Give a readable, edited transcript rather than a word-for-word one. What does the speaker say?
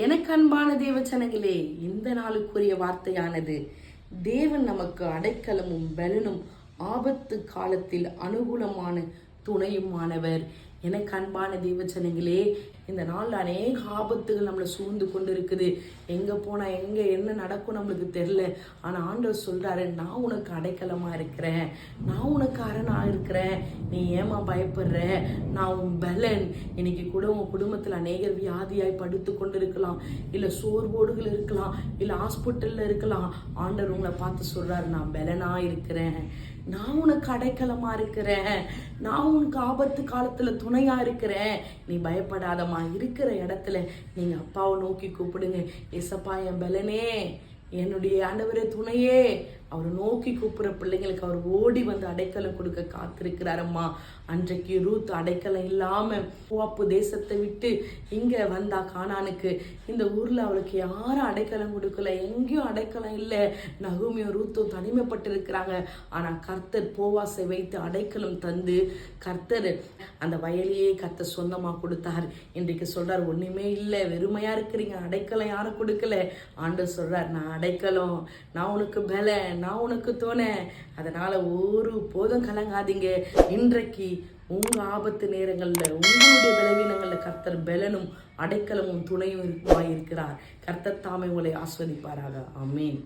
எனக்கு அன்பான தேவச்சனங்களே, இந்த நாளுக்குரிய வார்த்தையானது, தேவன் நமக்கு அடைக்கலமும் பலனும் ஆபத்து காலத்தில் அனுகூலமான துணையுமானவர். எனக்கு அன்பான தேவச்சனங்களே, இந்த நாள் அநேக ஆபத்துகள் நம்மளை சூழ்ந்து கொண்டு இருக்குது. எங்கே போனால் எங்கே என்ன நடக்கும் நம்மளுக்கு தெரில. ஆனால் ஆண்டவர் சொல்கிறாரு, நான் உனக்கு அடைக்கலமாக இருக்கிறேன், நான் உனக்கு அரணாக இருக்கிறேன், நீ ஏமா பயப்படுற, நான் உன் பலன். இன்னைக்கு கூட உன் குடும்பத்தில் அநேகர் வியாதியாய் படுத்து கொண்டு இருக்கலாம், இல்லை சோர்வோடுகள் இருக்கலாம், இல்லை ஹாஸ்பிட்டலில் இருக்கலாம். ஆண்டவர் உங்களை பார்த்து சொல்கிறாரு, நான் பலனாக இருக்கிறேன், நான் உனக்கு அடைக்கலமாக இருக்கிறேன், நான் உனக்கு ஆபத்து காலத்தில் துணையாக இருக்கிறேன், நீ பயப்படாதம்மா. இருக்கிற இடத்துல நீங்கள் அப்பாவை நோக்கி கூப்பிடுங்க. ஏசப்பா என் பலனே, என்னுடைய ஆண்டவரே துணையே. அவரை நோக்கி கூப்பிடுற பிள்ளைங்களுக்கு அவர் ஓடி வந்து அடைக்கலம் கொடுக்க காத்திருக்கிறாரம்மா. அன்றைக்கு ரூத் அடைக்கலம் இல்லாமல் மோவாப்பு தேசத்தை விட்டு இங்கே வந்தா கானானுக்கு. இந்த ஊரில் அவளுக்கு யாரும் அடைக்கலம் கொடுக்கல, எங்கேயும் அடைக்கலம் இல்லை. நகோமியும் ரூத்தும் தனிமைப்பட்டு இருக்கிறாங்க. ஆனால் கர்த்தர் போவாசை வைத்து அடைக்கலம் தந்து கர்த்தர் அந்த வயலையே கர்த்தர் சொந்தமாக கொடுத்தார். இன்றைக்கு சொல்றார், ஒன்றுமே இல்லை, வெறுமையாக இருக்கிறீங்க, அடைக்கலம் யாரும் கொடுக்கல. ஆண்டவர் சொல்றார், நான் அடைக்கலம், நான் உனக்கு பலன், நான் உனக்கு துணை. அதனால ஒரு போதும் கலங்காதீங்க. இன்றைக்கு உங்க ஆபத்து நேரங்கள்ல, உங்களுடைய பலவீனங்கள்ல கர்த்தர் பலனும் அடைக்கலமும் துணையும் இருக்கிறார். கர்த்தர் தாமே உங்களை ஆஸ்வதிப்பாராக. ஆமென்.